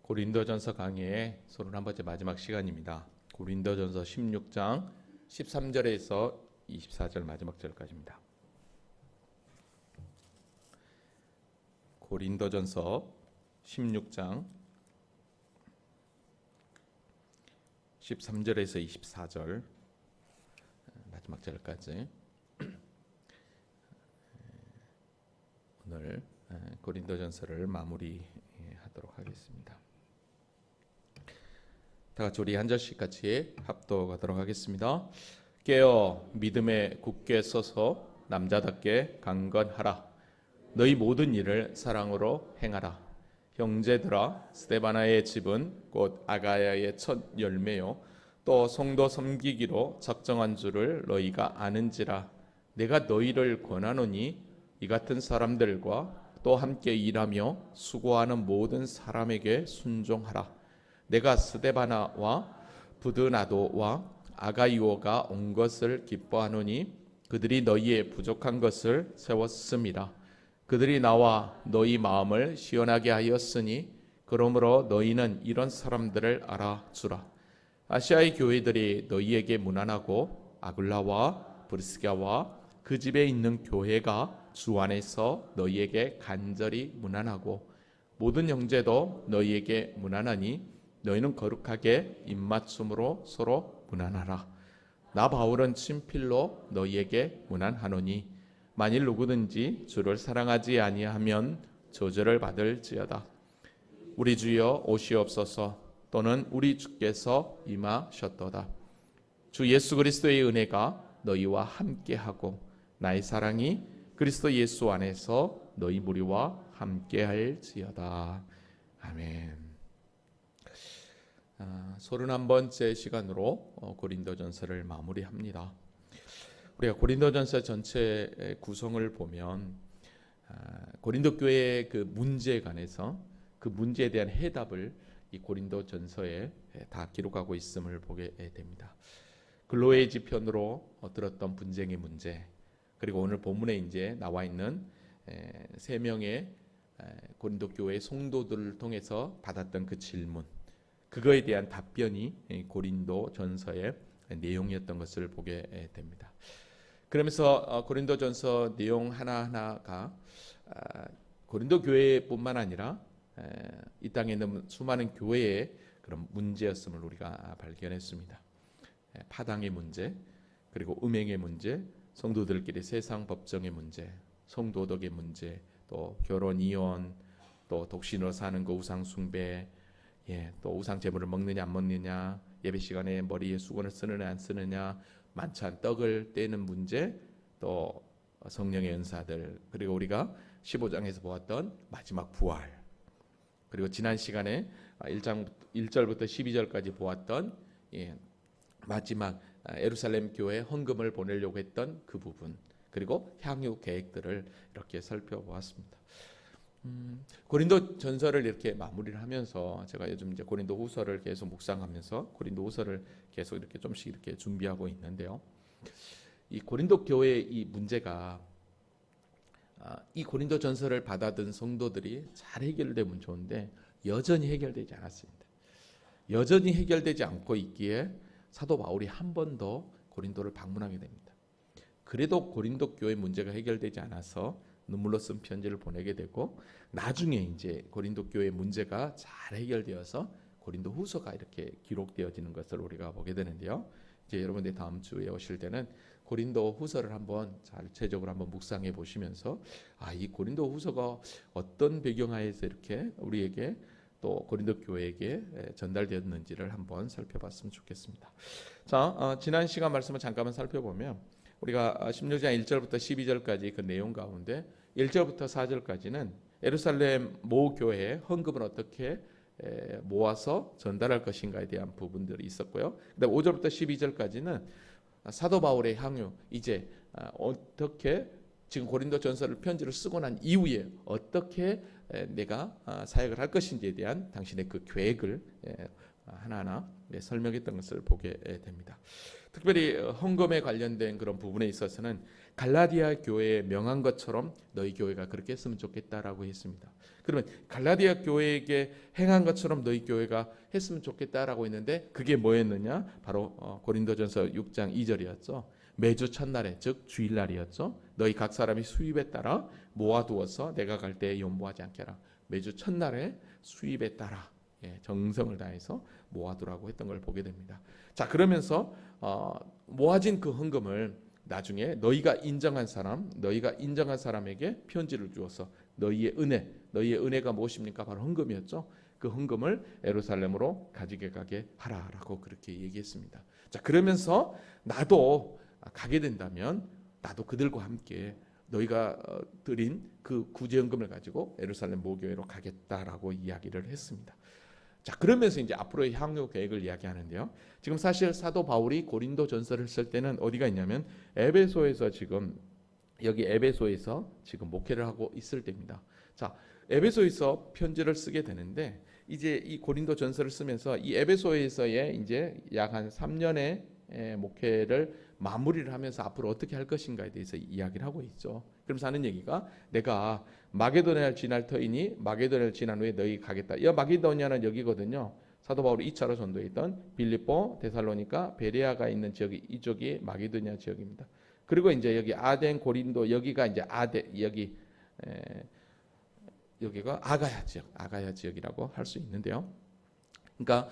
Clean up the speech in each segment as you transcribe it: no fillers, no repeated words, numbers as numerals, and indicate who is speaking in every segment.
Speaker 1: 고린도전서 강의의 31번째 마지막 시간입니다. 고린도전서 16장 13절에서 24절 마지막 절까지입니다. 고린도전서 16장 13절에서 24절 마지막 절까지 오늘 고린도전서를 마무리하도록 하겠습니다. 다 같이 우리 한 절씩 같이 합독하도록 하겠습니다. 깨어 믿음에 굳게 서서 남자답게 강건하라. 너희 모든 일을 사랑으로 행하라. 형제들아, 스데바나의 집은 곧 아가야의 첫 열매요 또 성도 섬기기로 작정한 줄을 너희가 아는지라. 내가 너희를 권하노니 이 같은 사람들과 또 함께 일하며 수고하는 모든 사람에게 순종하라. 내가 스데바나와 부드나도와 아가이오가 온 것을 기뻐하노니 그들이 너희의 부족한 것을 세웠음이라. 그들이 나와 너희 마음을 시원하게 하였으니 그러므로 너희는 이런 사람들을 알아주라. 아시아의 교회들이 너희에게 문안하고 아굴라와 브리스가와 그 집에 있는 교회가 주 안에서 너희에게 간절히 문안하고 모든 형제도 너희에게 문안하니 너희는 거룩하게 입맞춤으로 서로 문안하라. 나 바울은 친필로 너희에게 문안하노니 만일 누구든지 주를 사랑하지 아니하면 저주를 받을지어다. 우리 주여 오시옵소서. 또는 우리 주께서 임하셨도다. 주 예수 그리스도의 은혜가 너희와 함께하고 나의 사랑이 그리스도 예수 안에서 너희 무리와 함께할지어다. 아멘. 31번째 시간으로 고린도전서를 마무리합니다. 우리가 고린도전서 전체 구성을 보면 고린도 교회의 그 문제에 관해서 그 문제에 대한 해답을 이 고린도전서에 다 기록하고 있음을 보게 됩니다. 글로의 지편으로 들었던 분쟁의 문제, 그리고 오늘 본문에 이제 나와 있는 세 명의 고린도 교회 성도들을 통해서 받았던 그 질문, 그거에 대한 답변이 고린도전서의 내용이었던 것을 보게 됩니다. 그러면서 고린도전서 내용 하나하나가 고린도 교회뿐만 아니라 이 땅에 있는 수많은 교회의 그런 문제였음을 우리가 발견했습니다. 파당의 문제, 그리고 음행의 문제, 성도들끼리 세상 법정의 문제, 성도덕의 문제, 또 결혼 이혼, 또 독신으로 사는 거 우상 숭배, 또 우상 제물을 먹느냐 안 먹느냐, 예배 시간에 머리에 수건을 쓰느냐 안 쓰느냐, 만찬 떡을 떼는 문제, 또 성령의 은사들, 그리고 우리가 15장에서 보았던 마지막 부활, 그리고 지난 시간에 1장 1절부터 12절까지 보았던 마지막 예루살렘 교회 헌금을 보내려고 했던 그 부분, 그리고 향유 계획들을 이렇게 살펴보았습니다. 고린도 전서를 이렇게 마무리를 하면서 제가 요즘 이제 고린도 후서를 계속 묵상하면서 고린도 후서를 계속 이렇게 좀씩 이렇게 준비하고 있는데요. 이 고린도 교회의 이 문제가 이 고린도 전서를 받아든 성도들이 잘 해결되면 좋은데 여전히 해결되지 않았습니다. 여전히 해결되지 않고 있기에 사도 바울이 한 번 더 고린도를 방문하게 됩니다. 그래도 고린도 교회 문제가 해결되지 않아서 눈물로 쓴 편지를 보내게 되고, 나중에 이제 고린도 교회 문제가 잘 해결되어서 고린도 후서가 이렇게 기록되어지는 것을 우리가 보게 되는데요. 이제 여러분들이 다음 주에 오실 때는 고린도 후서를 한번 자체적으로 한번 묵상해 보시면서 이 고린도 후서가 어떤 배경하에서 이렇게 우리에게 또 고린도 교회에게 전달되었는지를 한번 살펴봤으면 좋겠습니다. 자, 지난 시간 말씀을 잠깐만 살펴보면 우리가 16장 1절부터 12절까지 그 내용 가운데 1절부터 4절까지는 예루살렘 모 교회의 헌금을 어떻게 모아서 전달할 것인가에 대한 부분들이 있었고요. 그다음 5절부터 12절까지는 사도 바울의 향유, 이제 어떻게 지금 고린도 전서를 편지를 쓰고 난 이후에 어떻게 내가 사역을 할 것인지에 대한 당신의 그 계획을 하나하나 설명했던 것을 보게 됩니다. 특별히 헌금에 관련된 그런 부분에 있어서는 갈라디아 교회에 명한 것처럼 너희 교회가 그렇게 했으면 좋겠다라고 했습니다. 그러면 갈라디아 교회에게 행한 것처럼 너희 교회가 했으면 좋겠다라고 했는데 그게 뭐였느냐? 바로 고린도전서 6장 2절이었죠. 매주 첫날에 즉 주일날이었죠. 너희 각 사람이 수입에 따라 모아두어서 내가 갈 때에 연보하지 않게 하라. 매주 첫날에 수입에 따라 정성을 다해서 모아두라고 했던 걸 보게 됩니다. 자, 그러면서 모아진 그 헌금을 나중에 너희가 인정한 사람에게 편지를 주어서 너희의 은혜가 무엇입니까? 바로 헌금이었죠. 그 헌금을 예루살렘으로 가지게 가게 하라라고 그렇게 얘기했습니다. 자, 그러면서 나도 가게 된다면 나도 그들과 함께 너희가 드린 그 구제헌금을 가지고 예루살렘 모교회로 가겠다라고 이야기를 했습니다. 자, 그러면서 이제 앞으로의 향후 계획을 이야기하는데요. 지금 사실 사도 바울이 고린도 전서를 쓸 때는 어디가 있냐면 에베소에서 지금 목회를 하고 있을 때입니다. 자, 에베소에서 편지를 쓰게 되는데 이제 이 고린도 전서를 쓰면서 이 에베소에서의 이제 약 한 3년의 목회를 마무리를 하면서 앞으로 어떻게 할 것인가에 대해서 이야기를 하고 있죠. 그러면서 하는 얘기가 내가 마게도니아를 지날 터이니 마게도니아를 지난 후에 너희 가겠다. 이 마게도니아는 여기거든요. 사도 바울이 2차로 전도했던 빌립보, 데살로니가, 베레아가 있는 지역이 이쪽이 마게도니아 지역입니다. 그리고 이제 여기 아덴, 고린도 여기가 이제 여기가 아가야 지역이라고 할 수 있는데요. 그러니까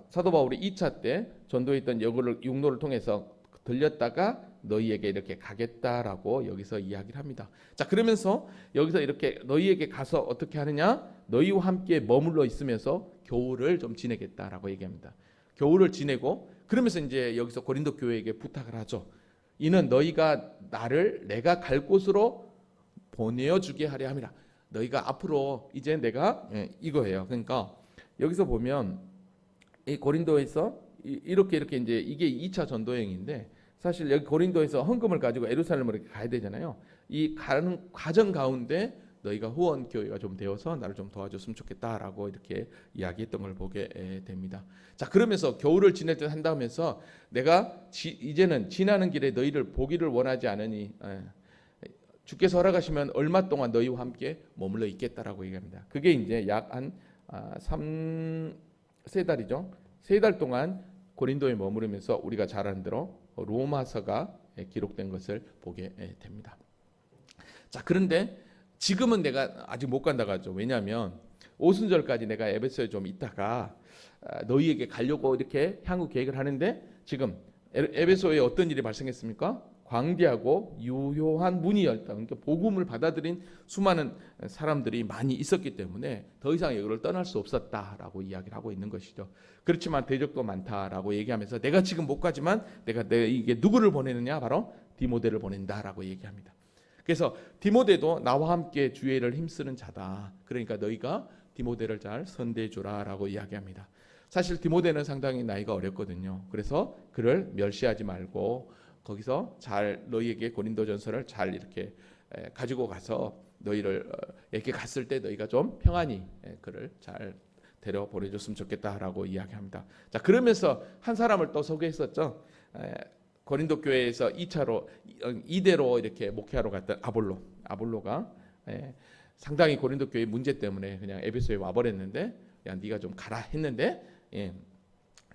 Speaker 1: 사도 바울이 2차 때 전도했던 육로를 통해서 들렸다가 너희에게 이렇게 가겠다라고 여기서 이야기를 합니다. 자, 그러면서 여기서 이렇게 너희에게 가서 어떻게 하느냐? 너희와 함께 머물러 있으면서 겨울을 좀 지내겠다라고 얘기합니다. 겨울을 지내고 그러면서 이제 여기서 고린도 교회에게 부탁을 하죠. 이는 너희가 내가 갈 곳으로 보내어주게 하려 함이라. 너희가 앞으로 이제 내가 이거예요. 그러니까 여기서 보면 이 고린도에서 이렇게 이제 이게 2차 전도 여행인데 사실 여기 고린도에서 헌금을 가지고 예루살렘으로 가야 되잖아요. 이 가는 과정 가운데 너희가 후원 교회가 좀 되어서 나를 좀 도와줬으면 좋겠다라고 이렇게 이야기했던 걸 보게 됩니다. 자, 그러면서 겨울을 지낼 듯 한다면서 내가 이제는 지나는 길에 너희를 보기를 원하지 않으니 주께서 허락하시면 얼마 동안 너희와 함께 머물러 있겠다라고 얘기합니다. 그게 이제 약 한 3-4달이죠. 3달 동안 고린도에 머무르면서 우리가 잘 아는 대로 로마서가 기록된 것을 보게 됩니다. 자, 그런데 지금은 내가 아직 못 간다고 하죠. 왜냐하면 오순절까지 내가 에베소에 좀 있다가 너희에게 가려고 이렇게 향후 계획을 하는데 지금 에베소에 어떤 일이 발생했습니까? 광대하고 유효한 문이 열다. 그러니까 복음을 받아들인 수많은 사람들이 많이 있었기 때문에 더 이상 여기를 떠날 수 없었다라고 이야기를 하고 있는 것이죠. 그렇지만 대적도 많다라고 얘기하면서 내가 지금 못 가지만 내가 이게 누구를 보내느냐? 바로 디모데를 보낸다라고 얘기합니다. 그래서 디모데도 나와 함께 주의 일을 힘쓰는 자다. 그러니까 너희가 디모데를 잘 선대해 주라라고 이야기합니다. 사실 디모데는 상당히 나이가 어렸거든요. 그래서 그를 멸시하지 말고 거기서 잘 너희에게 고린도전서를 잘 이렇게 가지고 가서 너희를 이렇게 갔을 때 너희가 좀 평안히 그를 잘 데려 보내줬으면 좋겠다라고 이야기합니다. 자, 그러면서 한 사람을 또 소개했었죠. 고린도 교회에서 2대로 이렇게 목회하러 갔던 아볼로가 상당히 고린도 교회 문제 때문에 그냥 에베소에 와버렸는데 야 네가 좀 가라 했는데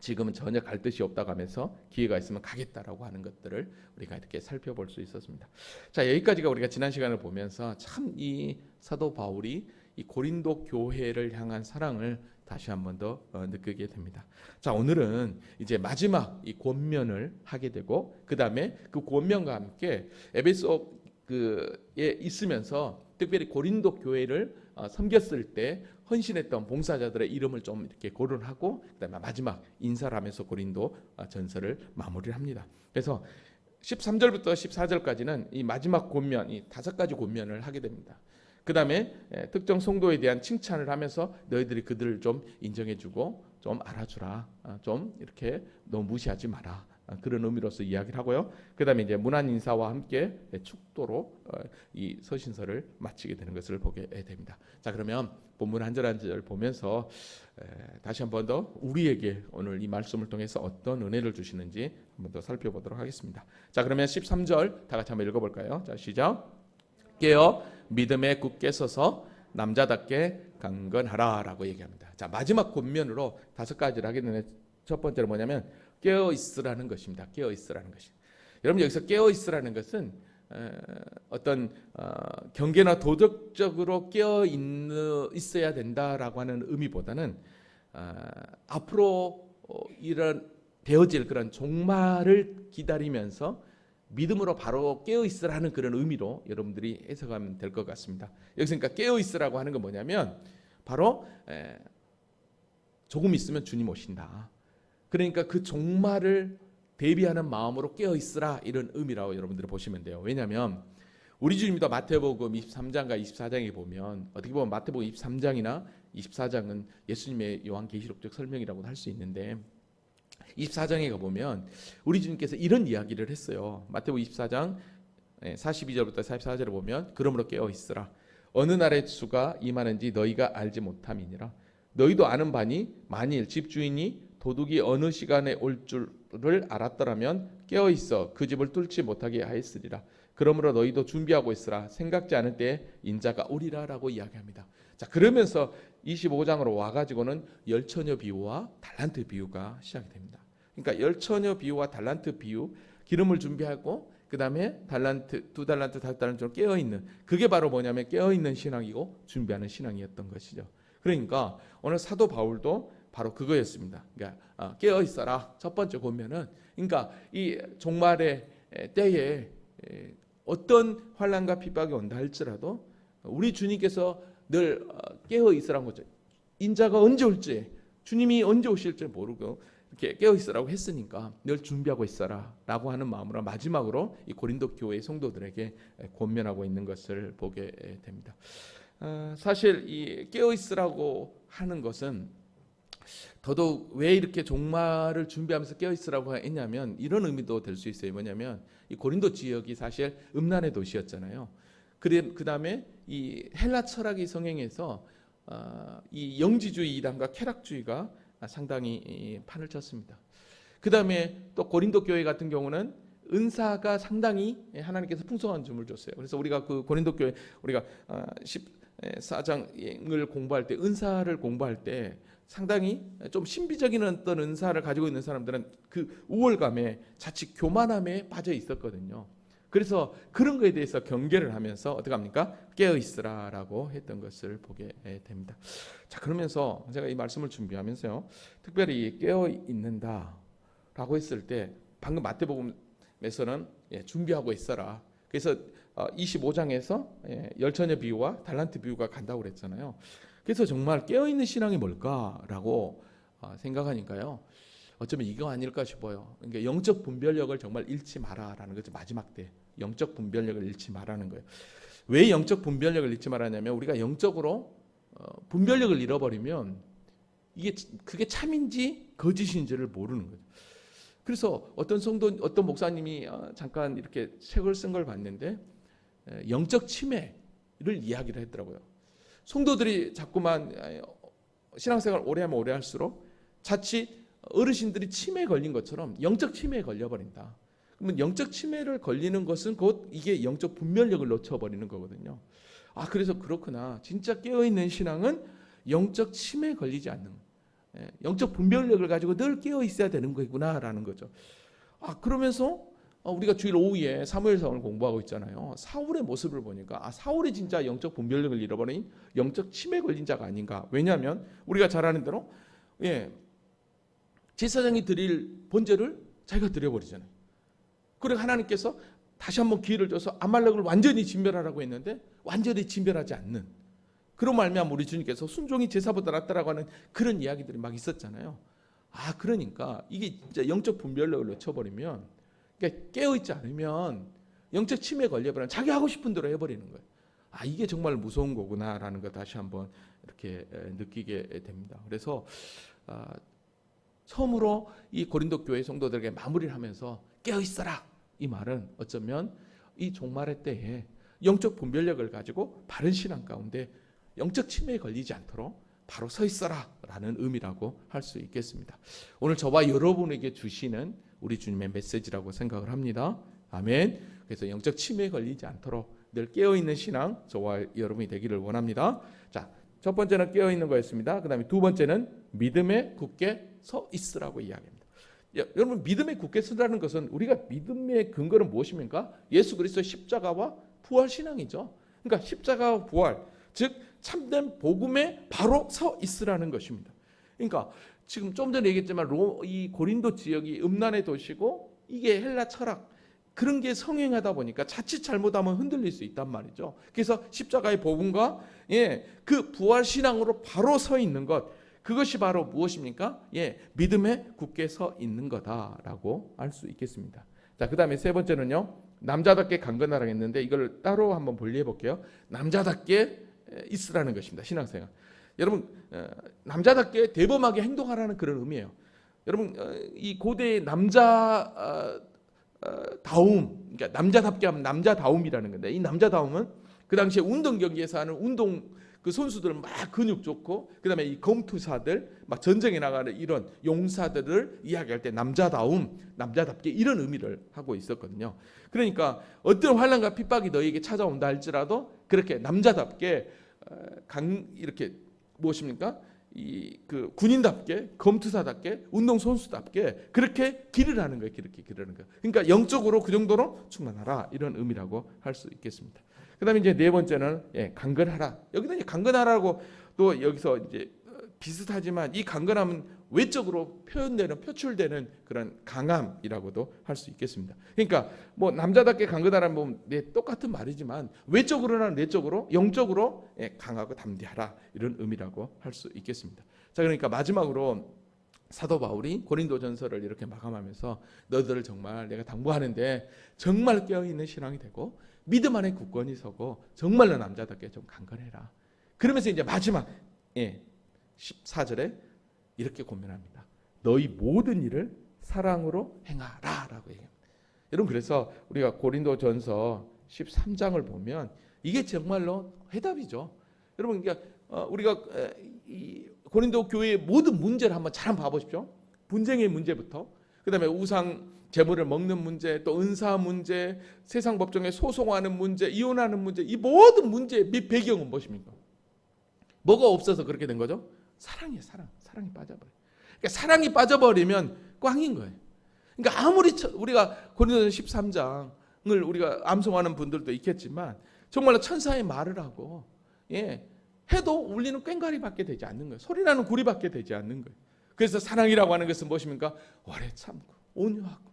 Speaker 1: 지금은 전혀 갈 뜻이 없다고 하면서 기회가 있으면 가겠다라고 하는 것들을 우리가 이렇게 살펴볼 수 있었습니다. 자, 여기까지가 우리가 지난 시간을 보면서 참 이 사도 바울이 이 고린도 교회를 향한 사랑을 다시 한 번 더 느끼게 됩니다. 자, 오늘은 이제 마지막 이 권면을 하게 되고 그 다음에 그 권면과 함께 에베소에 있으면서 특별히 고린도 교회를 섬겼을 때 헌신했던 봉사자들의 이름을 좀 이렇게 거론하고 그다음에 마지막 인사를 하면서 고린도 전서를 마무리를 합니다. 그래서 13절부터 14절까지는 이 마지막 권면, 이 5가지 권면을 하게 됩니다. 그 다음에 특정 성도에 대한 칭찬을 하면서 너희들이 그들을 좀 인정해주고 좀 알아주라, 좀 이렇게 너무 무시하지 마라, 그런 의미로서 이야기를 하고요. 그 다음에 이제 문안 인사와 함께 축도로 이 서신서를 마치게 되는 것을 보게 됩니다. 자, 그러면 본문 한 절 한 절 보면서 다시 한 번 더 우리에게 오늘 이 말씀을 통해서 어떤 은혜를 주시는지 한 번 더 살펴보도록 하겠습니다. 자, 그러면 13절 다 같이 한번 읽어볼까요? 자, 시작. 깨어 믿음에 굳게 서서 남자답게 강건하라라고 얘기합니다. 자, 마지막 권면으로 5가지를 하겠는데 첫 번째로 뭐냐면 깨어 있으라는 것입니다. 깨어 있으라는 것이. 여러분 여기서 깨어 있으라는 것은 어떤 경계나 도덕적으로 깨어 있어야 된다라고 하는 의미보다는 앞으로 이런 되어질 그런 종말을 기다리면서 믿음으로 바로 깨어 있으라는 그런 의미로 여러분들이 해석하면 될 것 같습니다. 여기서 그러니까 깨어 있으라고 하는 건 뭐냐면 바로 조금 있으면 주님 오신다. 그러니까 그 종말을 대비하는 마음으로 깨어 있으라 이런 의미라고 여러분들이 보시면 돼요. 왜냐하면 우리 주님도 마태복음 23장과 24장에 보면 어떻게 보면 마태복음 23장이나 24장은 예수님의 요한계시록적 설명이라고 할 수 있는데 24장에 가보면 우리 주님께서 이런 이야기를 했어요. 마태복음 24장 42절부터 44절을 보면 그러므로 깨어 있으라. 어느 날의 수가 임하는지 너희가 알지 못함이니라. 너희도 아는 바니 만일 집주인이 도둑이 어느 시간에 올 줄을 알았더라면 깨어 있어 그 집을 뚫지 못하게 하였으리라. 그러므로 너희도 준비하고 있으라. 생각지 않을 때에 인자가 오리라라고 이야기합니다. 자, 그러면서 25장으로 와가지고는 열처녀 비유와 달란트 비유가 시작이 됩니다. 그러니까 열처녀 비유와 달란트 비유, 기름을 준비하고 그 다음에 달란트, 2달란트, 5달란트로 깨어 있는, 그게 바로 뭐냐면 깨어 있는 신앙이고 준비하는 신앙이었던 것이죠. 그러니까 오늘 사도 바울도 바로 그거였습니다. 그러니까 깨어 있어라. 첫 번째 보면은, 그러니까 이 종말의 때에 어떤 환난과 핍박이 온다 할지라도 우리 주님께서 늘 깨어 있으라는 거죠. 인자가 언제 올지, 주님이 언제 오실지 모르고 이렇게 깨어 있으라고 했으니까 늘 준비하고 있어라라고 하는 마음으로 마지막으로 이 고린도 교회 성도들에게 권면하고 있는 것을 보게 됩니다. 사실 이 깨어 있으라고 하는 것은 더더욱 왜 이렇게 종말을 준비하면서 깨어 있으라고 했냐면 이런 의미도 될 수 있어요. 뭐냐면 이 고린도 지역이 사실 음란의 도시였잖아요. 그 다음에 이 헬라 철학이 성행해서 이 영지주의 이단과 쾌락주의가 상당히 판을 쳤습니다. 그 다음에 또 고린도 교회 같은 경우는 은사가 상당히 하나님께서 풍성한 줌을 줬어요. 그래서 우리가 그 고린도 교회 우리가 14장을 공부할 때 은사를 공부할 때 상당히 좀 신비적인 어떤 은사를 가지고 있는 사람들은 그 우월감에 자칫 교만함에 빠져 있었거든요. 그래서 그런 거에 대해서 경계를 하면서 어떻게 합니까? 깨어 있으라라고 했던 것을 보게 됩니다. 자, 그러면서 제가 이 말씀을 준비하면서요, 특별히 깨어 있는다라고 했을 때 방금 마태복음에서는 준비하고 있어라. 그래서 25장에서 열처녀 비유와 달란트 비유가 간다고 그랬잖아요. 그래서 정말 깨어 있는 신앙이 뭘까라고 생각하니까요. 어쩌면 이거 아닐까 싶어요. 그러니까 영적 분별력을 정말 잃지 마라라는 거죠. 마지막 때 영적 분별력을 잃지 마라는 거예요. 왜 영적 분별력을 잃지 말라냐면 우리가 영적으로 분별력을 잃어버리면 그게 참인지 거짓인지를 모르는 거죠. 그래서 어떤 목사님이 잠깐 이렇게 책을 쓴 걸 봤는데 영적 치매를 이야기를 했더라고요. 성도들이 자꾸만 신앙생활 오래 하면 오래 할수록 자칫 어르신들이 치매에 걸린 것처럼 영적 치매에 걸려버린다. 그러면 영적 치매를 걸리는 것은 곧 이게 영적 분별력을 놓쳐버리는 거거든요. 그래서 그렇구나. 진짜 깨어있는 신앙은 영적 치매에 걸리지 않는, 영적 분별력을 가지고 늘 깨어있어야 되는 거구나라는 거죠. 그러면서 우리가 주일 오후에 사무엘상을 공부하고 있잖아요. 사울의 모습을 보니까 사울이 진짜 영적 분별력을 잃어버린 영적 치매에 걸린 자가 아닌가. 왜냐하면 우리가 잘 아는 대로 제사장이 드릴 번제를 자기가 드려버리잖아요. 그리고 하나님께서 다시 한번 기회를 줘서 아말렉을 완전히 진멸하라고 했는데 완전히 진멸하지 않는, 그런 말미암아 우리 주님께서 순종이 제사보다 낫다라고 하는 그런 이야기들이 막 있었잖아요. 그러니까 이게 진짜 영적 분별력을 놓쳐버리면, 그러니까 깨어있지 않으면 영적 치매에 걸려버리면 자기 하고 싶은 대로 해버리는 거예요. 이게 정말 무서운 거구나라는 거 다시 한번 이렇게 느끼게 됩니다. 그래서 처음으로 이 고린도 교회 성도들에게 마무리를 하면서 깨어있어라, 이 말은 어쩌면 이 종말의 때에 영적 분별력을 가지고 바른 신앙 가운데 영적 침해에 걸리지 않도록 바로 서 있어라 라는 의미라고 할 수 있겠습니다. 오늘 저와 여러분에게 주시는 우리 주님의 메시지라고 생각을 합니다. 아멘. 그래서 영적 침해에 걸리지 않도록 늘 깨어있는 신앙 저와 여러분이 되기를 원합니다. 자, 첫 번째는 깨어있는 거였습니다. 그 다음에 두 번째는 믿음에 굳게 서 있으라고 이야기합니다. 여러분, 믿음에 굳게 서라는 것은 우리가 믿음의 근거는 무엇입니까? 예수 그리스도의 십자가와 부활 신앙이죠. 그러니까 십자가와 부활, 즉 참된 복음에 바로 서 있으라는 것입니다. 그러니까 지금 좀 전에 얘기했지만 이 고린도 지역이 음란의 도시고 이게 헬라 철학 그런 게 성행하다 보니까 자칫 잘못하면 흔들릴 수 있단 말이죠. 그래서 십자가의 복음과 그 부활 신앙으로 바로 서 있는 것, 그것이 바로 무엇입니까? 믿음에 굳게 서 있는 거다라고 알 수 있겠습니다. 자, 그다음에 세 번째는요, 남자답게 강건하라고 했는데 이걸 따로 한번 분리해 볼게요. 남자답게 있으라는 것입니다. 신앙생활. 여러분, 남자답게 대범하게 행동하라는 그런 의미예요. 여러분, 이 고대의 남자 다움, 그러니까 남자답게 하면 남자다움이라는 건데, 이 남자다움은 그 당시에 운동 경기에서 하는 운동 그 선수들은 막 근육 좋고, 그다음에 이 검투사들 막 전쟁에 나가는 이런 용사들을 이야기할 때 남자다움, 남자답게 이런 의미를 하고 있었거든요. 그러니까 어떤 환난과 핍박이 너희에게 찾아온다 할지라도 그렇게 남자답게 이렇게 무엇입니까? 그 군인답게, 검투사답게, 운동 선수답게 그렇게 길을 하는 거예요. 그렇게 기르는 거예요. 그러니까 영적으로 그 정도로 충만하라 이런 의미라고 할 수 있겠습니다. 그다음에 이제 네 번째는 강건하라. 여기는 이제 강건하라고 또 여기서 이제 비슷하지만 이 강건함은 외적으로 표출되는 그런 강함이라고도 할 수 있겠습니다. 그러니까 뭐 남자답게 강건하라는 뭐 똑같은 말이지만 외적으로나 내적으로 영적으로 강하고 담대하라 이런 의미라고 할 수 있겠습니다. 자, 그러니까 마지막으로 사도 바울이 고린도전서를 이렇게 마감하면서 너희들을 정말 내가 당부하는데 정말 깨어있는 신앙이 되고 믿음 안에 굳건히 서고 정말로 남자답게 좀 강건해라. 그러면서 이제 마지막 14절에 이렇게 고면합니다. 너희 모든 일을 사랑으로 행하라 라고 얘기합니다. 여러분, 그래서 우리가 고린도전서 13장을 보면 이게 정말로 해답이죠. 여러분, 그러니까 우리가 이 고린도 교회의 모든 문제를 한번 잘 봐보십시오. 분쟁의 문제부터, 그 다음에 우상 재물을 먹는 문제, 또 은사 문제, 세상 법정에 소송하는 문제, 이혼하는 문제, 이 모든 문제의 배경은 무엇입니까? 뭐가 없어서 그렇게 된 거죠? 사랑이에요. 사랑이 빠져버려요. 그러니까 사랑이 빠져버리면 꽝인 거예요. 그러니까 아무리 우리가 고린도전 13장을 우리가 암송하는 분들도 있겠지만 정말로 천사의 말을 하고 해도 울리는 꽹과리밖에 되지 않는 거예요. 소리나는 구리밖에 되지 않는 거예요. 그래서 사랑이라고 하는 것은 무엇입니까? 오래 참고 온유하고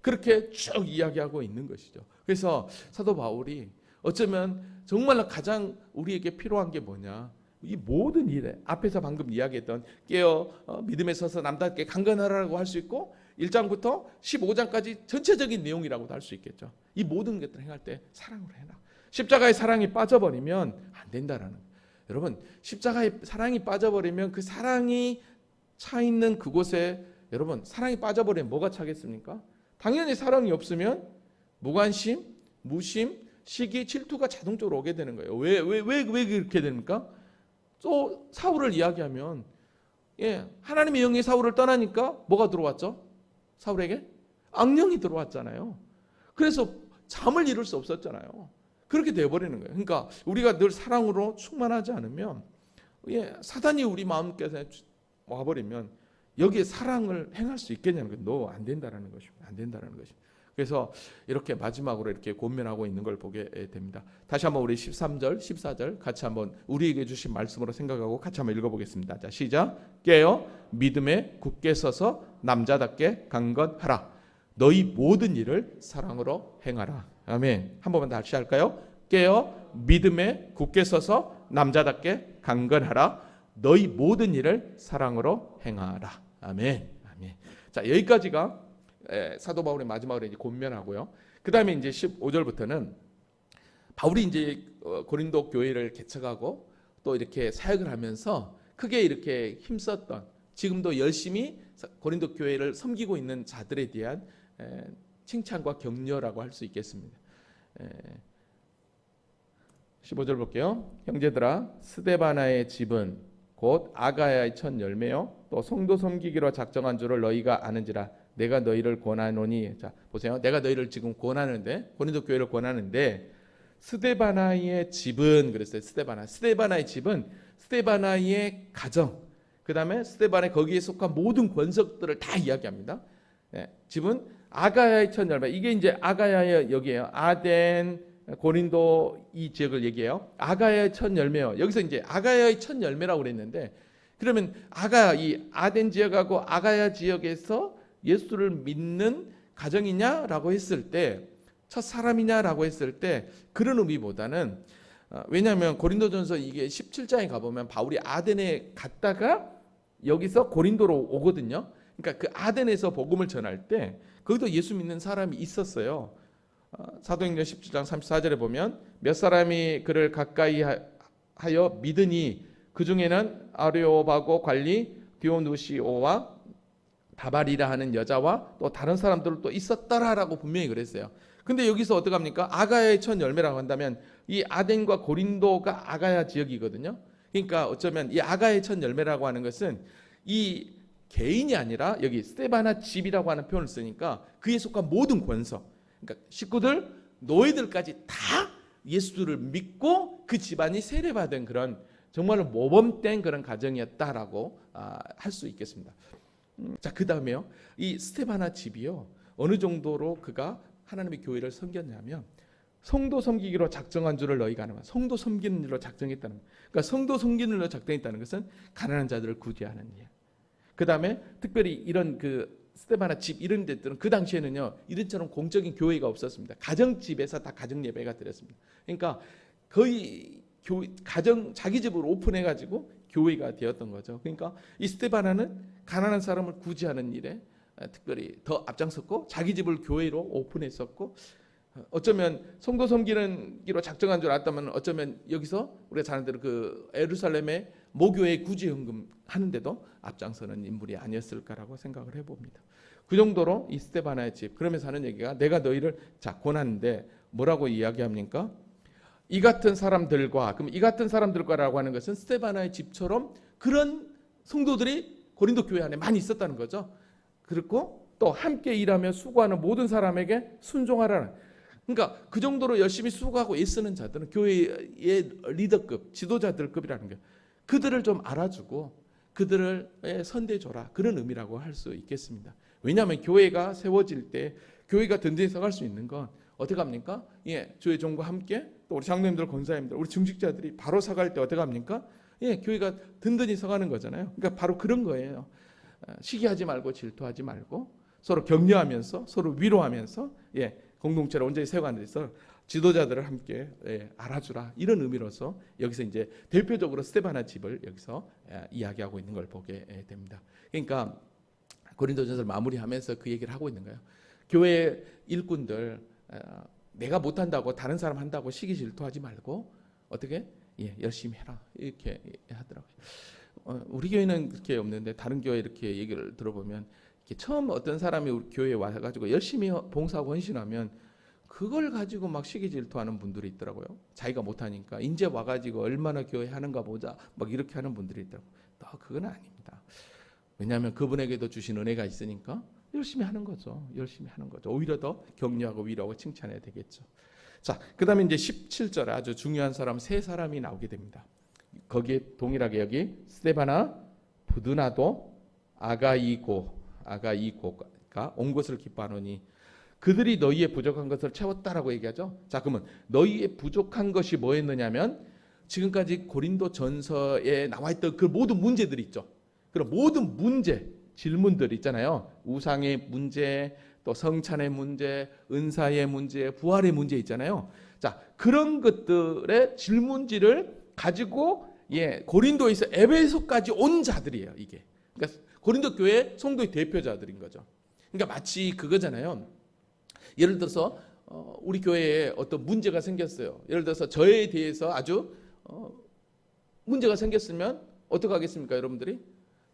Speaker 1: 그렇게 쭉 이야기하고 있는 것이죠. 그래서 사도 바울이 어쩌면 정말로 가장 우리에게 필요한 게 뭐냐, 이 모든 일에 앞에서 방금 이야기했던 믿음에 서서 남답게 강건하라고 할 수 있고 1장부터 15장까지 전체적인 내용이라고도 할 수 있겠죠. 이 모든 것들을 행할 때 사랑으로 해라. 십자가의 사랑이 빠져버리면 안 된다라는 거예요. 여러분, 십자가의 사랑이 빠져버리면 그 사랑이 차 있는 그곳에 여러분 사랑이 빠져버리면 뭐가 차겠습니까? 당연히 사랑이 없으면 무관심, 무심, 시기, 질투가 자동적으로 오게 되는 거예요. 왜 그렇게 됩니까? 또 사울을 이야기하면 하나님의 영이 사울을 떠나니까 뭐가 들어왔죠? 사울에게 악령이 들어왔잖아요. 그래서 잠을 이룰 수 없었잖아요. 그렇게 돼버리는 거예요. 그러니까 우리가 늘 사랑으로 충만하지 않으면 사단이 우리 마음께서 와버리면 여기에 사랑을 행할 수 있겠냐는 거예요. 너 안 된다라는 것입니다. 안 된다라는 것입니다. 그래서 이렇게 마지막으로 이렇게 권면하고 있는 걸 보게 됩니다. 다시 한번 우리 13절, 14절 같이 한번 우리에게 주신 말씀으로 생각하고 같이 한번 읽어보겠습니다. 자, 시작. 깨어 믿음에 굳게 서서 남자답게 강건하라. 너희 모든 일을 사랑으로 행하라. 아멘. 한 번만 다시 할까요? 깨어 믿음에 굳게 서서 남자답게 강건하라. 너희 모든 일을 사랑으로 행하라. 아멘. 아멘. 자, 여기까지가 사도 바울의 마지막으로 이제 권면하고요. 그 다음에 이제 15절부터는 바울이 이제 고린도 교회를 개척하고 또 이렇게 사역을 하면서 크게 이렇게 힘썼던, 지금도 열심히 고린도 교회를 섬기고 있는 자들에 대한 칭찬과 격려라고 할 수 있겠습니다. 15절 볼게요. 형제들아, 스데바나의 집은 곧 아가야의 첫 열매요 또 성도 섬기기로 작정한 줄을 너희가 아는지라. 내가 너희를 권하노니. 자 보세요. 내가 너희를 지금 권하는데, 고린도 교회를 권하는데, 스데바나의 집은 그랬어요. 스데바나의 집은 스데바나의 가정, 그 다음에 스데바나의 거기에 속한 모든 권석들을 다 이야기합니다. 집은 아가야의 첫 열매. 이게 이제 아가야의 여기에요. 아덴, 고린도 이 지역을 얘기해요. 아가야의 첫 열매요. 여기서 이제 아가야의 첫 열매라고 그랬는데, 그러면 이 아덴 지역하고 아가야 지역에서 예수를 믿는 가정이냐라고 했을 때, 첫 사람이냐라고 했을 때 그런 의미보다는, 왜냐하면 고린도전서 이게 17장에 가보면 바울이 아덴에 갔다가 여기서 고린도로 오거든요. 그러니까 그 아덴에서 복음을 전할 때 거기도 예수 믿는 사람이 있었어요. 사도행전 17장 34절에 보면 몇 사람이 그를 가까이 하여 믿으니 그 중에는 아레오바고 관리 디오누시오와 다발이라 하는 여자와 또 다른 사람들도 있었더라라고 분명히 그랬어요. 근데 여기서 어떻게 합니까? 아가야의 첫 열매라고 한다면 이 아덴과 고린도가 아가야 지역이거든요. 그러니까 어쩌면 이 아가야의 첫 열매라고 하는 것은 이 개인이 아니라 여기 스데바나 집이라고 하는 표현을 쓰니까 그에 속한 모든 권석, 그러니까 식구들, 노예들까지 다 예수를 믿고 그 집안이 세례받은 그런 정말로 모범된 그런 가정이었다라고 할 수 있겠습니다. 자, 그 다음에요. 이 스데바나 집이요, 어느 정도로 그가 하나님의 교회를 섬겼냐면 성도 섬기기로 작정한 줄을 너희가 아는. 성도 섬기는 일로 작정했다는 거예요. 그러니까 성도 섬기는 일로 작정했다는 것은 가난한 자들을 구제하는 일. 그 다음에 특별히 이런 그 스데바나 집 이런 데들은 그 당시에는요, 이런처럼 공적인 교회가 없었습니다. 가정집에서 다 가정 예배가 드렸습니다. 그러니까 거의 자기 집을 오픈해가지고 교회가 되었던 거죠. 그러니까 이 스데바나는 가난한 사람을 구제하는 일에 특별히 더 앞장섰고 자기 집을 교회로 오픈했었고, 어쩌면 성도 섬기는 기로 작정한 줄 알았다면 어쩌면 여기서 우리가 잘 아는 대로 그 예루살렘의 모교회 구제헌금 하는데도 앞장서는 인물이 아니었을까라고 생각을 해봅니다. 그 정도로 이 스데바나의 집, 그러면서 하는 얘기가 내가 너희를 권하는데 뭐라고 이야기합니까? 이 같은 사람들과, 그럼 이 같은 사람들과라고 하는 것은 스데바나의 집처럼 그런 성도들이 고린도 교회 안에 많이 있었다는 거죠. 그리고 또 함께 일하며 수고하는 모든 사람에게 순종하라는, 그러니까 그 정도로 열심히 수고하고 애쓰는 자들은 교회의 리더급, 지도자들급이라는 게, 그들을 좀 알아주고 그들을 선대줘라, 그런 의미라고 할 수 있겠습니다. 왜냐하면 교회가 세워질 때, 교회가 든든히 서갈 수 있는 건 어떻게 합니까? 주의 종과 함께 또 우리 장로님들, 권사님들, 우리 중직자들이 바로 서갈 때 어떻게 합니까? 교회가 든든히 서가는 거잖아요. 그러니까 바로 그런 거예요. 시기하지 말고 질투하지 말고 서로 격려하면서 서로 위로하면서 공동체를 온전히 세워가는 데서 지도자들을 함께 알아주라, 이런 의미로서 여기서 이제 대표적으로 스데바나 집을 여기서 이야기하고 있는 걸 보게 됩니다. 그러니까 고린도전서를 마무리하면서 그 얘기를 하고 있는 거예요. 교회 일꾼들, 내가 못한다고 다른 사람 한다고 시기 질투하지 말고 어떻게 열심히 해라, 이렇게 하더라고요. 우리 교회는 그렇게 없는데 다른 교회 이렇게 얘기를 들어보면 처음 어떤 사람이 우리 교회에 와가지고 열심히 봉사하고 헌신하면 그걸 가지고 막 시기 질투하는 분들이 있더라고요. 자기가 못하니까 이제 와가지고 얼마나 교회 하는가 보자 막 이렇게 하는 분들이 있더라고요. 그건 아닙니다. 왜냐하면 그분에게도 주신 은혜가 있으니까 열심히 하는 거죠. 열심히 하는 거죠. 오히려 더 격려하고 위로하고 칭찬해야 되겠죠. 자, 그 다음에 이제 17절에 아주 중요한 사람 세 사람이 나오게 됩니다. 거기에 동일하게 여기 스데바나, 부드나도, 아가이고가 온 것을 기뻐하노니 그들이 너희의 부족한 것을 채웠다라고 얘기하죠. 자, 그러면 너희의 부족한 것이 뭐였느냐면 지금까지 고린도 전서에 나와 있던 그 모든 문제들이 있죠. 그런 모든 문제, 질문들 있잖아요. 우상의 문제, 또 성찬의 문제, 은사의 문제, 부활의 문제 있잖아요. 자, 그런 것들의 질문지를 가지고 고린도에서 에베소까지 온 자들이에요. 이게 그러니까 고린도 교회 성도의 대표자들인 거죠. 그러니까 마치 그거잖아요. 예를 들어서 우리 교회에 어떤 문제가 생겼어요. 예를 들어서 저에 대해서 아주 문제가 생겼으면 어떻게 하겠습니까, 여러분들이?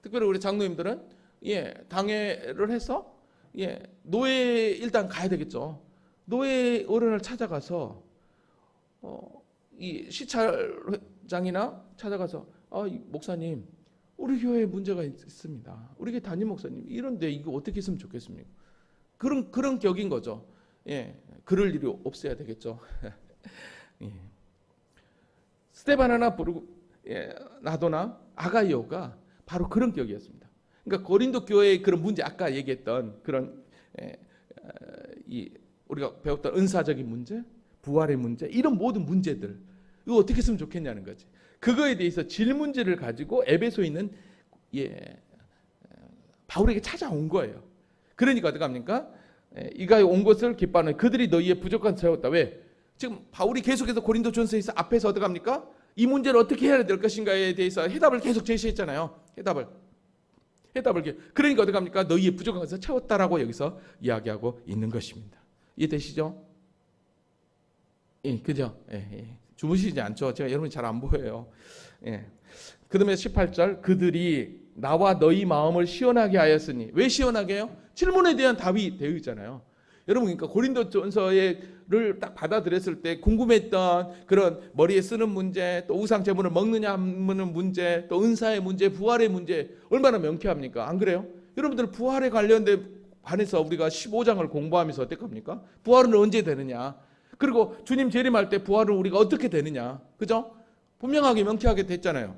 Speaker 1: 특별히 우리 장로님들은 당회를 해서 노예 일단 가야 되겠죠. 노예 어른을 찾아가서 이 시찰장이나 찾아가서 이 목사님, 우리 교회에 문제가 있습니다. 우리 교회 담임 목사님 이런데 이거 어떻게 했으면 좋겠습니까? 그런 격인 거죠. 예, 그럴 일이 없어야 되겠죠. 예. 스데반이나 나도나 아가이오가 바로 그런 격이었습니다. 그러니까 고린도 교회의 그런 문제, 아까 얘기했던 그런 우리가 배웠던 은사적인 문제, 부활의 문제, 이런 모든 문제들 이거 어떻게 했으면 좋겠냐는 거지. 그거에 대해서 질문지를 가지고 에베소에 있는 바울에게 찾아온 거예요. 그러니까 어떻게 합니까? 이가 온 것을 기뻐하는 그들이 너희의 부족한 세웠다. 왜? 지금 바울이 계속해서 고린도전서에서 앞에서 어떻게 합니까? 이 문제를 어떻게 해야 될 것인가에 대해서 해답을 계속 제시했잖아요. 해답을 그러니까 어떻게 합니까? 너희의 부족한 것을 채웠다라고 여기서 이야기하고 있는 것입니다. 이해되시죠? 예, 그죠? 예. 주무시지 않죠? 제가 여러분이 잘 안 보여요. 예. 그다음에 18절 그들이 나와 너희 마음을 시원하게 하였으니, 왜 시원하게 해요? 질문에 대한 답이 되어 있잖아요. 여러분, 그러니까 고린도전서를 딱 받아들였을 때 궁금했던 그런 머리에 쓰는 문제, 또 우상 제물을 먹느냐 하는 문제, 또 은사의 문제, 부활의 문제 얼마나 명쾌합니까? 안 그래요? 여러분들 부활에 관해서 우리가 15장을 공부하면서 어떻게 합니까? 부활은 언제 되느냐? 그리고 주님 재림할 때 부활은 우리가 어떻게 되느냐? 그죠? 분명하게 명쾌하게 됐잖아요.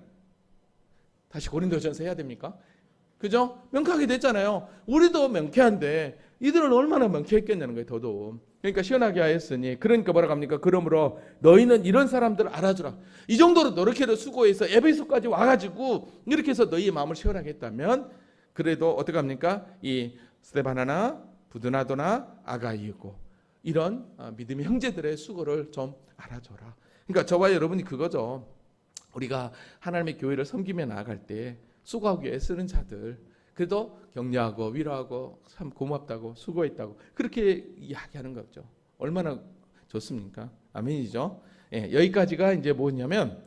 Speaker 1: 다시 고린도전서 해야 됩니까? 그죠? 명쾌하게 됐잖아요. 우리도 명쾌한데 이들은 얼마나 명쾌했겠냐는 거예요. 더더욱. 그러니까 시원하게 하였으니, 그러니까 뭐라고 합니까? 그러므로 너희는 이런 사람들을 알아주라. 이 정도로 노력해도 수고해서 에베소까지 와가지고 이렇게 해서 너희의 마음을 시원하게 했다면, 그래도 어떻게 합니까? 이 스데바나나 부드나도나 아가이고 이런 믿음의 형제들의 수고를 좀 알아줘라. 그러니까 저와 여러분이 그거죠. 우리가 하나님의 교회를 섬기며 나아갈 때 수고하기 위해 쓰는 자들, 그래도 격려하고 위로하고 참 고맙다고 수고했다고 그렇게 이야기하는 거죠. 얼마나 좋습니까? 아멘이죠. 예, 여기까지가 이제 뭐냐면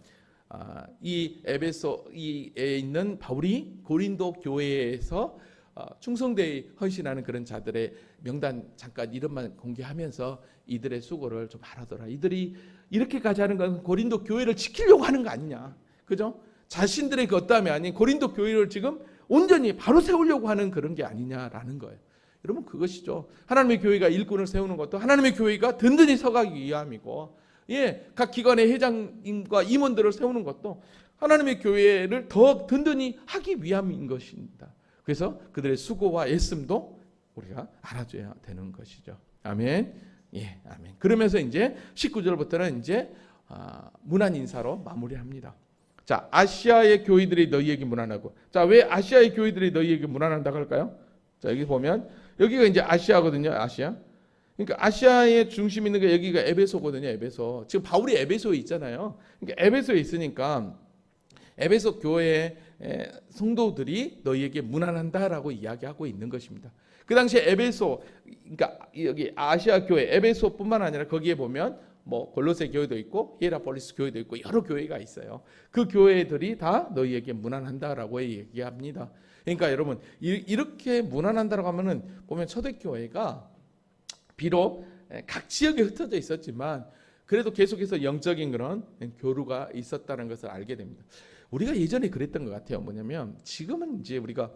Speaker 1: 이 에베소에 있는 바울이 고린도 교회에서 충성되이 헌신하는 그런 자들의 명단 잠깐 이름만 공개하면서 이들의 수고를 좀 알아둬라. 이들이 이렇게까지 하는 건 고린도 교회를 지키려고 하는 거 아니냐, 그죠? 자신들의 그 어떠함이 아닌 고린도 교회를 지금 온전히 바로 세우려고 하는 그런 게 아니냐라는 거예요. 여러분, 그것이죠. 하나님의 교회가 일꾼을 세우는 것도 하나님의 교회가 든든히 서가기 위함이고, 각 기관의 회장님과 임원들을 세우는 것도 하나님의 교회를 더 든든히 하기 위함인 것입니다. 그래서 그들의 수고와 애씀도 우리가 알아줘야 되는 것이죠. 아멘. 예, 아멘. 그러면서 이제 19절부터는 이제 문안 인사로 마무리합니다. 자, 아시아의 교회들이 너희에게 문안하고. 자, 왜 아시아의 교회들이 너희에게 문안한다고 할까요? 자, 여기 보면 여기가 이제 아시아거든요. 아시아. 그러니까 아시아의 중심 있는 게 여기가 에베소거든요. 에베소. 지금 바울이 에베소에 있잖아요. 그러니까 에베소에 있으니까 에베소 교회의 성도들이 너희에게 문안한다라고 이야기하고 있는 것입니다. 그 당시에 에베소, 그러니까 여기 아시아 교회 에베소뿐만 아니라 거기에 보면 뭐 골로새 교회도 있고 히에라폴리스 교회도 있고 여러 교회가 있어요. 그 교회들이 다 너희에게 문안한다라고 얘기합니다. 그러니까 여러분, 이렇게 문안한다라고 하면은 보면 초대교회가 비록 각 지역에 흩어져 있었지만 그래도 계속해서 영적인 그런 교류가 있었다는 것을 알게 됩니다. 우리가 예전에 그랬던 것 같아요. 뭐냐면 지금은 이제 우리가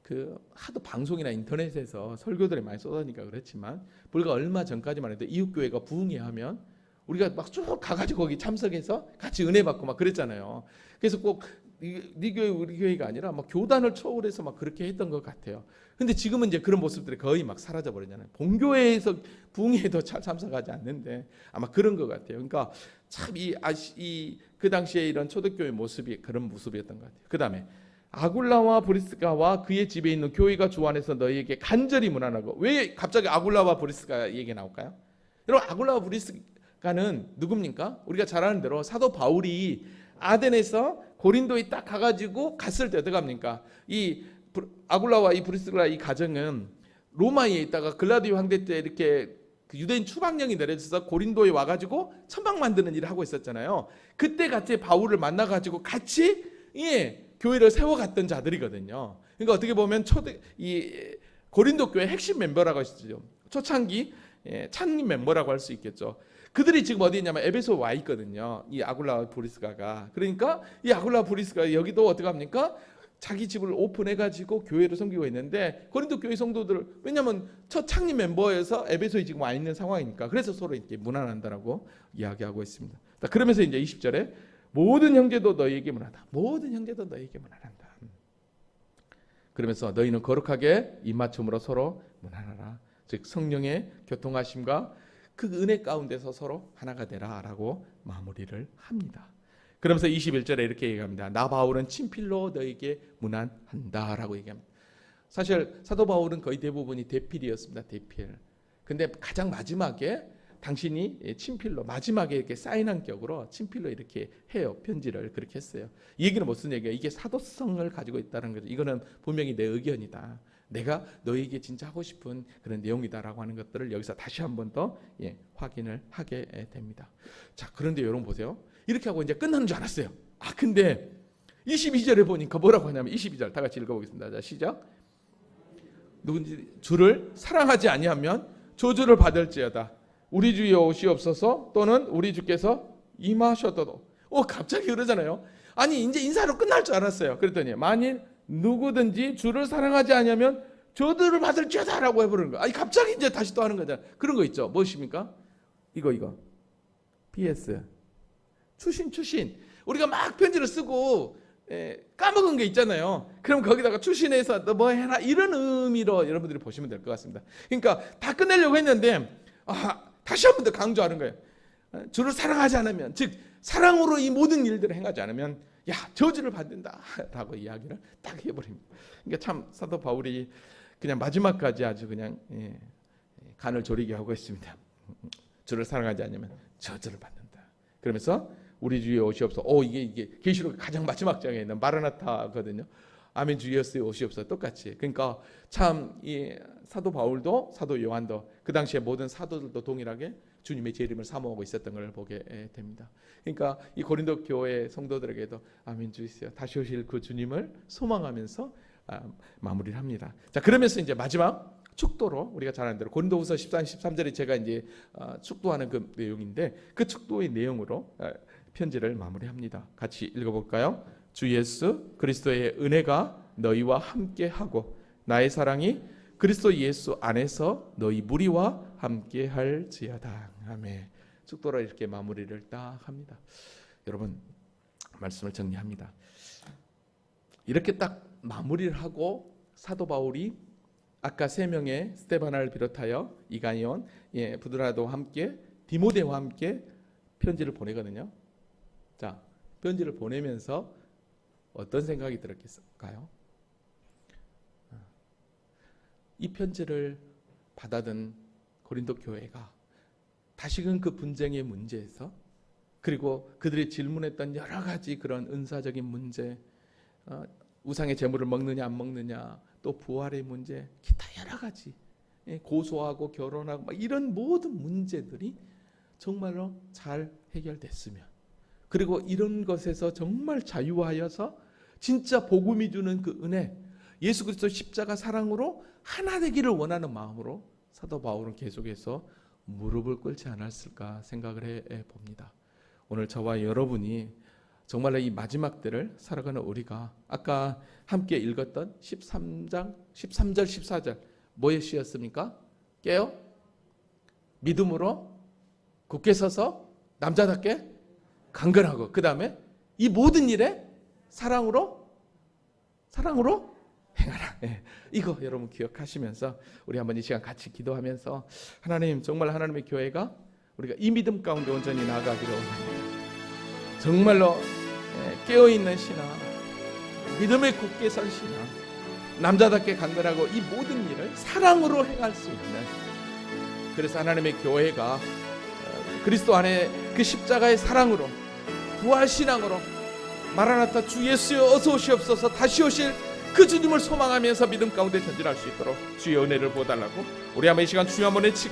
Speaker 1: 그 하도 방송이나 인터넷에서 설교들이 많이 쏟아지니까 그렇지만 불과 얼마 전까지만 해도 이웃교회가 부흥회 하면 우리가 막 쭉 가가지고 거기 참석해서 같이 은혜 받고 막 그랬잖아요. 그래서 꼭 네 교회 우리 교회가 아니라 막 교단을 초월해서 막 그렇게 했던 것 같아요. 근데 지금은 이제 그런 모습들이 거의 막 사라져 버리잖아요. 본교회에서 부흥회도 참석하지 않는데 아마 그런 것 같아요. 그러니까 참 그 당시에 이런 초대교회 모습이 그런 모습이었던 것 같아요. 그 다음에 아굴라와 브리스가와 그의 집에 있는 교회가 주 안에서 너희에게 간절히 문안하고. 왜 갑자기 아굴라와 브리스가 얘기 나올까요? 여러분, 아굴라와 브리스가는 누굽니까? 우리가 잘 아는 대로 사도 바울이 아덴에서 고린도에 딱 가가지고 갔을 때 어떻게 합니까? 이 아굴라와 이 브리스가 이 가정은 로마에 있다가 글라디오 황제 때 이렇게 그 유대인 추방령이 내려져서 고린도에 와가지고 천막 만드는 일을 하고 있었잖아요. 그때 같이 바울을 만나가지고 같이 교회를 세워갔던 자들이거든요. 그러니까 어떻게 보면 이 고린도 교회 핵심 멤버라고 하시죠. 초창기 창립 멤버라고 할 수 있겠죠. 그들이 지금 어디 있냐면 에베소 와 있거든요. 이 아굴라와 브리스가가. 그러니까 이 아굴라와 브리스가 여기도 어떻게 합니까? 자기 집을 오픈해가지고 교회를 섬기고 있는데 고린도 교회 성도들, 왜냐하면 첫 창립 멤버에서 에베소에 지금 와 있는 상황이니까, 그래서 서로 이렇게 문안한다라고 이야기하고 있습니다. 그러면서 이제 20절에 모든 형제도 너희에게 문안하다. 모든 형제도 너희에게 문안한다. 그러면서 너희는 거룩하게 입맞춤으로 서로 문안하라. 즉 성령의 교통하심과 그 은혜 가운데서 서로 하나가 되라라고 마무리를 합니다. 그러면서 21절에 이렇게 얘기합니다. 나 바울은 친필로 너에게 문안한다라고 얘기합니다. 사실 사도 바울은 거의 대부분이 대필이었습니다. 대필. 근데 가장 마지막에 당신이 친필로 마지막에 이렇게 사인한 격으로 친필로 이렇게 해요. 편지를 그렇게 했어요. 이 얘기는 무슨 얘기예요? 이게 사도성을 가지고 있다는 거죠. 이거는 분명히 내 의견이다. 내가 너에게 진짜 하고 싶은 그런 내용이다라고 하는 것들을 여기서 다시 한 번 더 확인을 하게 됩니다. 자, 그런데 여러분 보세요. 이렇게 하고 이제 끝나는 줄 알았어요. 근데 22절에 보니까 뭐라고 하냐면 22절 다 같이 읽어보겠습니다. 자, 시작. 누군지 주를 사랑하지 아니하면 저주를 받을지어다. 우리 주여 오시옵소서. 또는 우리 주께서 임하셔도. 갑자기 그러잖아요. 아니 이제 인사로 끝날 줄 알았어요. 그랬더니 만일 누구든지 주를 사랑하지 않으면 저주를 받을지어다라고 해버리는 거예요. 갑자기 이제 다시 또 하는 거잖아요. 그런 거 있죠. 무엇입니까? 이거 PS 추신 우리가 막 편지를 쓰고 까먹은 게 있잖아요. 그럼 거기다가 추신해서 너 뭐 해라 이런 의미로 여러분들이 보시면 될 것 같습니다. 그러니까 다 끝내려고 했는데 다시 한 번 더 강조하는 거예요. 주를 사랑하지 않으면, 즉 사랑으로 이 모든 일들을 행하지 않으면 저주를 받는다라고 이야기를 딱 해버립니다. 그러니까 참 사도 바울이 그냥 마지막까지 아주 그냥 간을 조리게 하고 있습니다. 주를 사랑하지 않으면 저주를 받는다. 그러면서 우리 주여 오시옵소서. 이게 계시록 가장 마지막 장에 있는 마라나타거든요. 아멘 주 예수의 오시옵소서. 똑같이. 그러니까 참 이 사도 바울도 사도 요한도 그 당시에 모든 사도들도 동일하게 주님의 재림을 사모하고 있었던 걸 보게 됩니다. 그러니까 이 고린도 교회 성도들에게도 아멘 주 있어요. 다시 오실 그 주님을 소망하면서 마무리를 합니다. 자, 그러면서 이제 마지막 축도로 우리가 잘 아는 대로 고린도후서 14, 13절에 제가 이제 축도하는 그 내용인데 그 축도의 내용으로 편지를 마무리합니다. 같이 읽어볼까요? 주 예수 그리스도의 은혜가 너희와 함께하고 나의 사랑이 그리스도 예수 안에서 너희 무리와 함께할지어다. 아멘. 축도로 이렇게 마무리를 딱 합니다. 여러분 말씀을 정리합니다. 이렇게 딱 마무리를 하고 사도 바울이 아까 세 명의 스데바나를 비롯하여 이가니온, 부드라도와 함께 디모데와 함께 편지를 보내거든요. 자, 편지를 보내면서 어떤 생각이 들었을까요? 이 편지를 받아든 고린도 교회가 다시금 그 분쟁의 문제에서, 그리고 그들이 질문했던 여러 가지 그런 은사적인 문제, 우상의 제물을 먹느냐 안 먹느냐, 또 부활의 문제, 기타 여러 가지, 고소하고 결혼하고 막 이런 모든 문제들이 정말로 잘 해결됐으면, 그리고 이런 것에서 정말 자유하여서 진짜 복음이 주는 그 은혜, 예수 그리스도 십자가 사랑으로 하나 되기를 원하는 마음으로 사도 바울은 계속해서 무릎을 꿇지 않았을까 생각을 해봅니다. 오늘 저와 여러분이 정말로 이 마지막 때를 살아가는 우리가 아까 함께 읽었던 13장 13절 14절 뭐에 쓰였습니까? 깨어 믿음으로 굳게 서서 남자답게 강건하고, 그 다음에 이 모든 일에 사랑으로 행하라. 이거 여러분 기억하시면서 우리 한번 이 시간 같이 기도하면서 하나님, 정말 하나님의 교회가 우리가 이 믿음 가운데 온전히 나아가기를 원합니다. 정말로 깨어있는 신앙, 믿음에 굳게 설 신앙, 남자답게 강건하고 이 모든 일을 사랑으로 행할 수 있는, 그래서 하나님의 교회가 그리스도 안에 그 십자가의 사랑으로, 부활 신앙으로 마라나타 주 예수여 어서 오시옵소서, 다시 오실 그 주님을 소망하면서 믿음 가운데 전진할 수 있도록 주의 은혜를 보달라고 우리 한번 이 시간 주여 한번 외치고